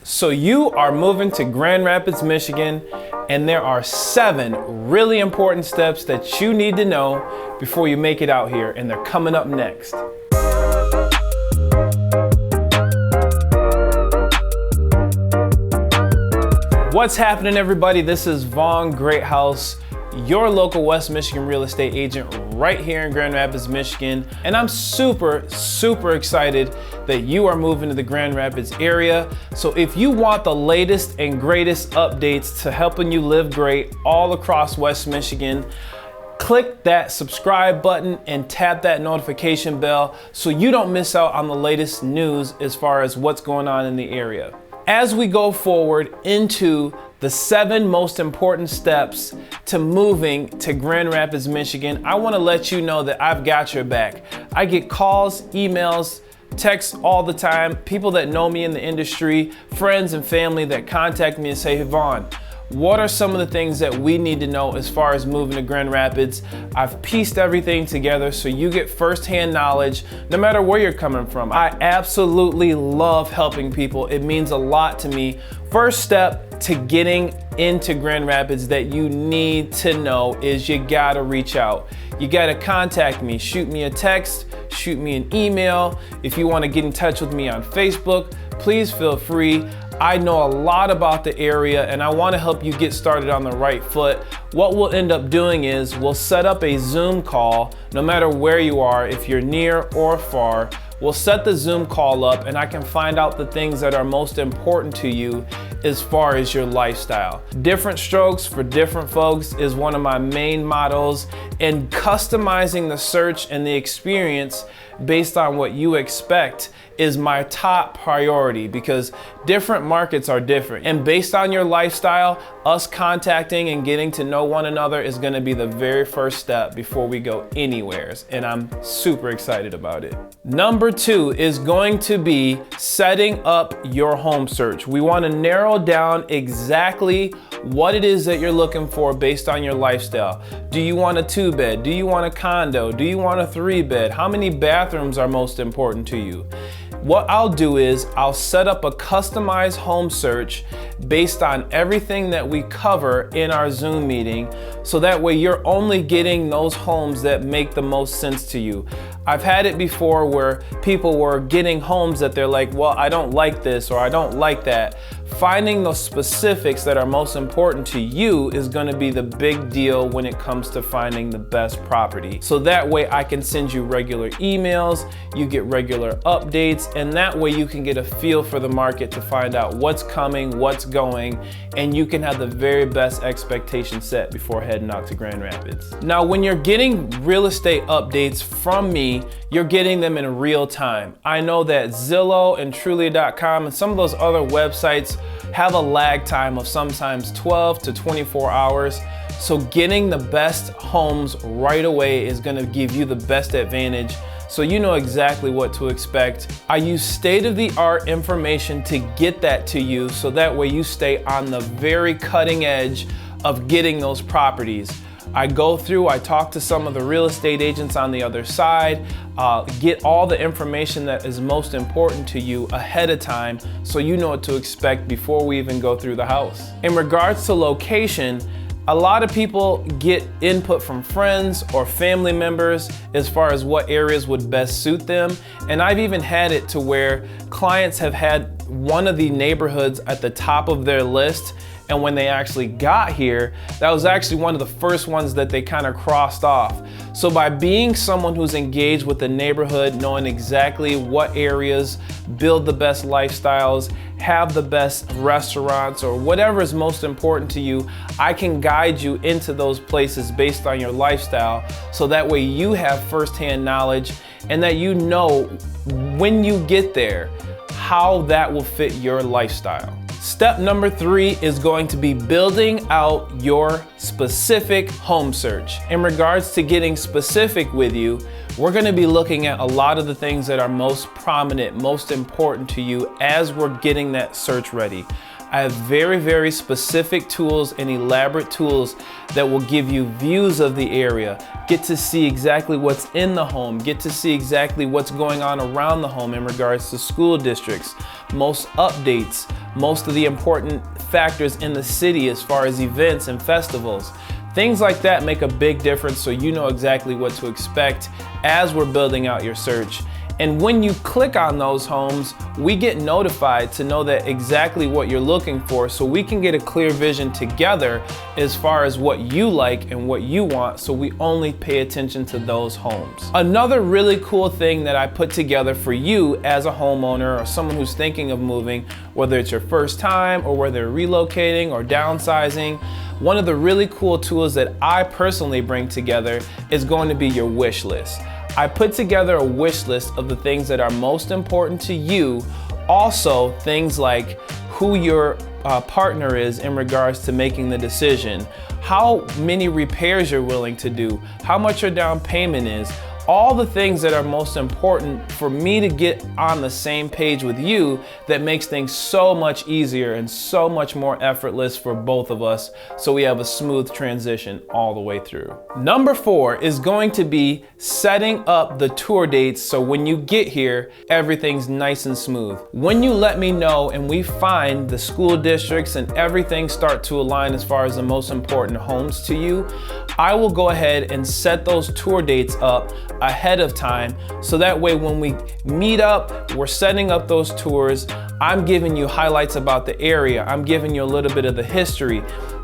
So you are moving to Grand Rapids, Michigan, and there are 7 really important steps that you need to know before you make it out here, and they're coming up next. What's happening, everybody? This is Vaughn Greathouse, your local West Michigan real estate agent right here in Grand Rapids, Michigan. And I'm super excited that you are moving to the Grand Rapids area. So if you want the latest and greatest updates to helping you live great all across West Michigan, click that subscribe button and tap that notification bell so you don't miss out on the latest news as far as what's going on in the area. As we go forward into the 7 most important steps to moving to Grand Rapids, Michigan, I want to let you know that I've got your back. I get calls, emails, texts all the time, people that know me in the industry, friends and family that contact me and say, "Hey, Vaughn, what are some of the things that we need to know as far as moving to Grand Rapids?" I've pieced everything together so you get firsthand knowledge no matter where you're coming from. I absolutely love helping people. It means a lot to me. First step to getting into Grand Rapids that you need to know is you gotta reach out. You gotta contact me, shoot me a text, shoot me an email. If you wanna get in touch with me on Facebook, please feel free. I know a lot about the area and I want to help you get started on the right foot. What we'll end up doing is we'll set up a Zoom call no matter where you are, if you're near or far. We'll set the Zoom call up and I can find out the things that are most important to you as far as your lifestyle. Different strokes for different folks is one of my main mottos, and customizing the search and the experience based on what you expect is my top priority because different markets are different. And based on your lifestyle, us contacting and getting to know one another is gonna be the very first step before we go anywhere. And I'm super excited about it. Number 2 is going to be setting up your home search. We wanna narrow down exactly what it is that you're looking for based on your lifestyle. Do you want a 2-bed? Do you want a condo? Do you want a 3-bed? How many bathrooms are most important to you? What I'll do is I'll set up a customized home search based on everything that we cover in our Zoom meeting, so that way you're only getting those homes that make the most sense to you. I've had it before where people were getting homes that they're like, well, I don't like this or I don't like that. Finding those specifics that are most important to you is going to be the big deal when it comes to finding the best property. So that way I can send you regular emails, you get regular updates, and that way you can get a feel for the market to find out what's coming, what's going, and you can have the very best expectation set before heading out to Grand Rapids. Now, when you're getting real estate updates from me, you're getting them in real time. I know that Zillow and Trulia.com and some of those other websites have a lag time of sometimes 12 to 24 hours. So getting the best homes right away is gonna give you the best advantage, so you know exactly what to expect. I use state-of-the-art information to get that to you, so that way you stay on the very cutting edge of getting those properties. I go through, I talk to some of the real estate agents on the other side, get all the information that is most important to you ahead of time so you know what to expect before we even go through the house. In regards to location, a lot of people get input from friends or family members as far as what areas would best suit them. And I've even had it to where clients have had one of the neighborhoods at the top of their list, and when they actually got here, that was actually one of the first ones that they kind of crossed off. So by being someone who's engaged with the neighborhood, knowing exactly what areas build the best lifestyles, have the best restaurants, or whatever is most important to you, I can guide you into those places based on your lifestyle, so that way you have firsthand knowledge and that you know when you get there how that will fit your lifestyle. Step number 3 is going to be building out your specific home search. In regards to getting specific with you, we're going to be looking at a lot of the things that are most prominent, most important to you as we're getting that search ready. I have very, very specific tools and elaborate tools that will give you views of the area, get to see exactly what's in the home, get to see exactly what's going on around the home in regards to school districts, most updates, most of the important factors in the city as far as events and festivals. Things like that make a big difference, so you know exactly what to expect as we're building out your search. And when you click on those homes, we get notified to know that exactly what you're looking for, so we can get a clear vision together as far as what you like and what you want, so we only pay attention to those homes. Another really cool thing that I put together for you as a homeowner or someone who's thinking of moving, whether it's your first time or whether you're relocating or downsizing, one of the really cool tools that I personally bring together is going to be your wish list. I put together a wish list of the things that are most important to you. Also, things like who your partner is in regards to making the decision, how many repairs you're willing to do, how much your down payment is, all the things that are most important for me to get on the same page with you that makes things so much easier and so much more effortless for both of us, so we have a smooth transition all the way through. Number 4 is going to be setting up the tour dates so when you get here, everything's nice and smooth. When you let me know and we find the school districts and everything start to align as far as the most important homes to you, I will go ahead and set those tour dates up ahead of time, so that way when we meet up, we're setting up those tours, I'm giving you highlights about the area, I'm giving you a little bit of the history,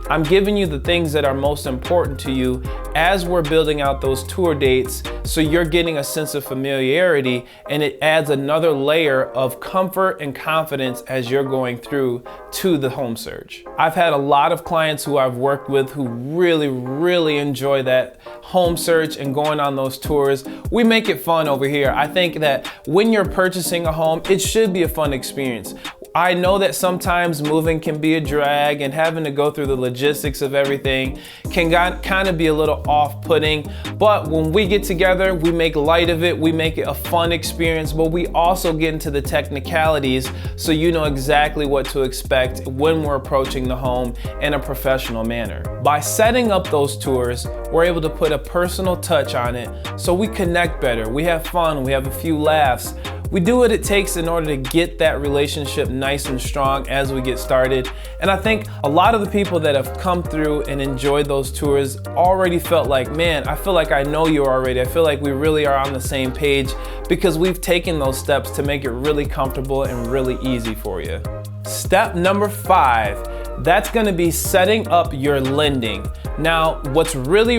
I'm giving you the things that are most important to you as we're building out those tour dates, so you're getting a sense of familiarity, and it adds another layer of comfort and confidence as you're going through to the home search. I've had a lot of clients who I've worked with who really enjoy that home search and going on those tours. We make it fun over here. I think that when you're purchasing a home, it should be a fun experience. I know that sometimes moving can be a drag, and having to go through the logistics of everything can kind of be a little off-putting, but when we get together, we make light of it, we make it a fun experience, but we also get into the technicalities so you know exactly what to expect when we're approaching the home in a professional manner. By setting up those tours, we're able to put a personal touch on it so we connect better, we have fun, we have a few laughs. We do what it takes in order to get that relationship nice and strong as we get started. And I think a lot of the people that have come through and enjoyed those tours already felt like, man, I feel like I know you already. I feel like we really are on the same page because we've taken those steps to make it really comfortable and really easy for you. Step number 5, that's gonna be setting up your lending. Now, what's really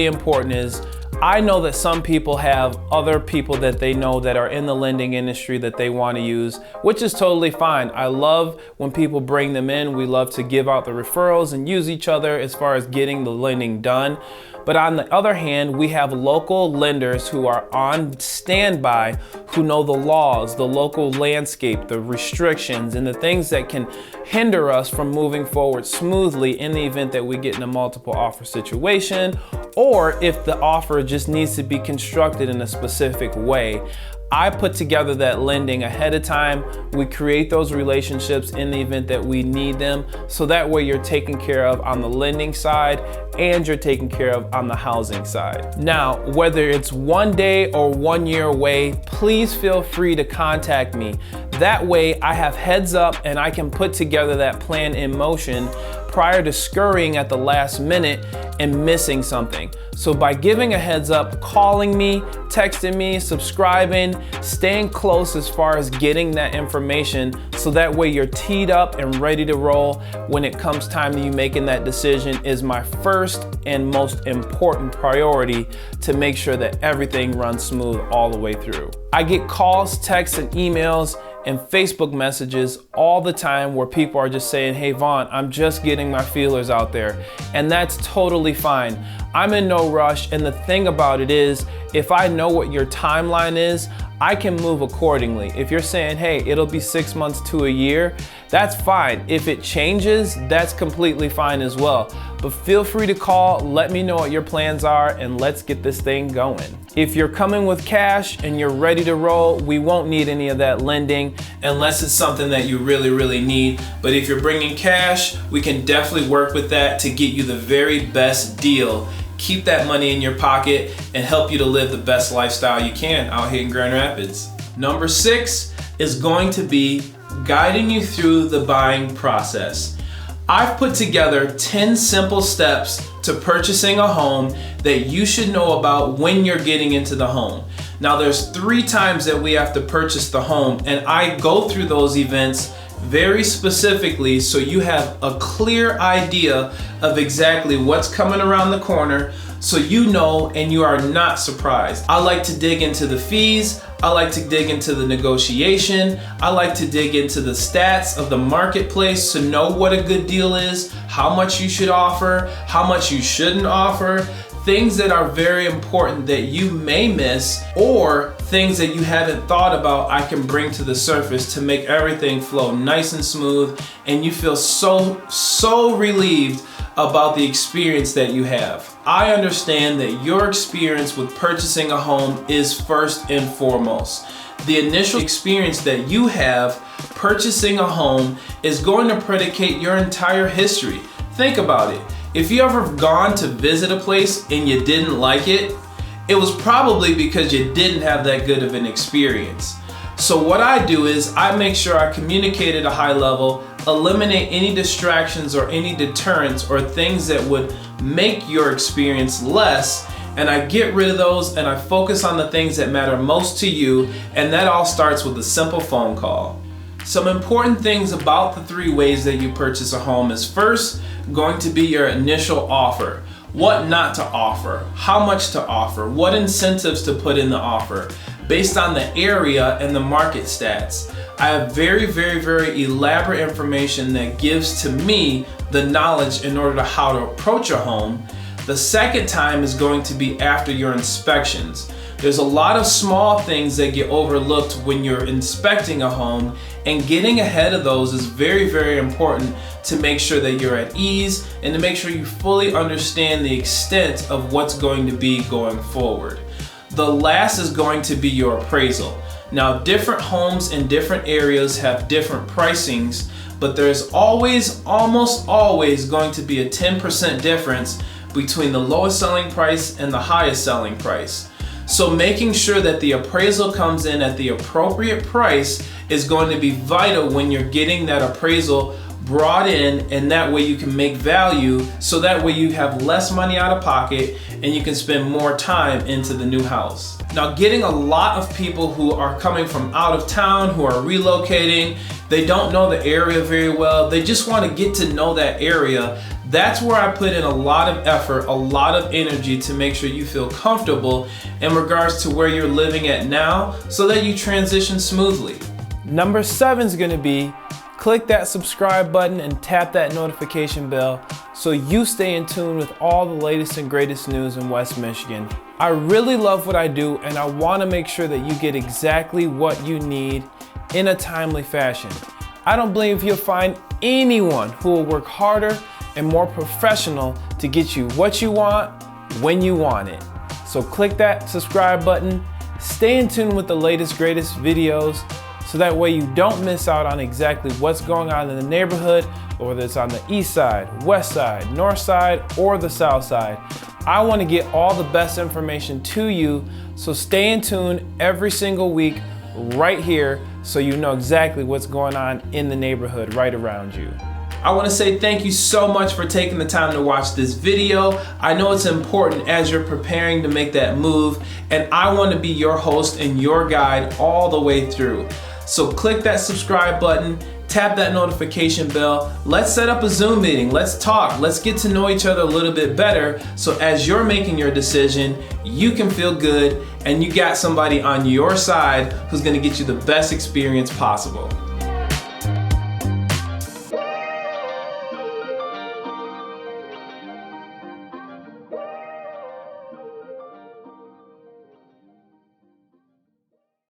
important is I know that some people have other people that they know that are in the lending industry that they want to use, which is totally fine. I love when people bring them in. We love to give out the referrals and use each other as far as getting the lending done. But on the other hand, we have local lenders who are on standby, who know the laws, the local landscape, the restrictions, and the things that can hinder us from moving forward smoothly in the event that we get in a multiple offer situation, or if the offer just needs to be constructed in a specific way. I put together that lending ahead of time. We create those relationships in the event that we need them, so that way you're taken care of on the lending side and you're taken care of on the housing side. Now, whether it's 1 day or 1 year away, please feel free to contact me. That way I have heads up and I can put together that plan in motion prior to scurrying at the last minute and missing something. So by giving a heads up, calling me, texting me, subscribing, staying close as far as getting that information, so that way you're teed up and ready to roll when it comes time to you making that decision, is my first and most important priority to make sure that everything runs smooth all the way through. I get calls, texts, and emails and Facebook messages all the time where people are just saying, hey Vaughn, I'm just getting my feelers out there. And that's totally fine. I'm in no rush, and the thing about it is, if I know what your timeline is, I can move accordingly. If you're saying, hey, it'll be 6 months to a year, that's fine. If it changes, that's completely fine as well. But feel free to call, let me know what your plans are, and let's get this thing going. If you're coming with cash and you're ready to roll, we won't need any of that lending unless it's something that you really need. But if you're bringing cash, we can definitely work with that to get you the very best deal. Keep that money in your pocket and help you to live the best lifestyle you can out here in Grand Rapids. Number 6 is going to be guiding you through the buying process. I've put together 10 simple steps to purchasing a home that you should know about when you're getting into the home. Now there's 3 times that we have to purchase the home, and I go through those events very specifically so you have a clear idea of exactly what's coming around the corner, so you know and you are not surprised. I like to dig into the fees, I like to dig into the negotiation, I like to dig into the stats of the marketplace to know what a good deal is, how much you should offer, how much you shouldn't offer, things that are very important that you may miss, or things that you haven't thought about I can bring to the surface to make everything flow nice and smooth and you feel so relieved about the experience that you have. I understand that your experience with purchasing a home is first and foremost. The initial experience that you have purchasing a home is going to predicate your entire history. Think about it. If you ever gone to visit a place and you didn't like it, it was probably because you didn't have that good of an experience. So what I do is I make sure I communicate at a high level, eliminate any distractions or any deterrents or things that would make your experience less, and I get rid of those and I focus on the things that matter most to you, and that all starts with a simple phone call. Some important things about the 3 ways that you purchase a home is first going to be your initial offer. What not to offer, how much to offer, what incentives to put in the offer based on the area and the market stats. I have very elaborate information that gives to me the knowledge in order to how to approach a home. The second time is going to be after your inspections. There's a lot of small things that get overlooked when you're inspecting a home, and getting ahead of those is very important to make sure that you're at ease and to make sure you fully understand the extent of what's going to be going forward. The last is going to be your appraisal. Now, different homes in different areas have different pricings, but there's almost always going to be a 10% difference between the lowest selling price and the highest selling price. So making sure that the appraisal comes in at the appropriate price is going to be vital when you're getting that appraisal brought in, and that way you can make value, so that way you have less money out of pocket and you can spend more time into the new house. Now, getting a lot of people who are coming from out of town, who are relocating, they don't know the area very well, they just want to get to know that area. That's where I put in a lot of effort, a lot of energy to make sure you feel comfortable in regards to where you're living at now, so that you transition smoothly. Number 7 is going to be click that subscribe button and tap that notification bell so you stay in tune with all the latest and greatest news in West Michigan. I really love what I do, and I want to make sure that you get exactly what you need in a timely fashion. I don't believe you'll find anyone who will work harder and more professional to get you what you want when you want it. So click that subscribe button, stay in tune with the latest, greatest videos, so that way you don't miss out on exactly what's going on in the neighborhood, whether it's on the east side, west side, north side, or the south side. I want to get all the best information to you, so stay in tune every single week right here so you know exactly what's going on in the neighborhood right around you. I want to say thank you so much for taking the time to watch this video. I know it's important as you're preparing to make that move, and I want to be your host and your guide all the way through. So click that subscribe button, tap that notification bell. Let's set up a Zoom meeting. Let's talk. Let's get to know each other a little bit better, so as you're making your decision, you can feel good and you got somebody on your side who's going to get you the best experience possible.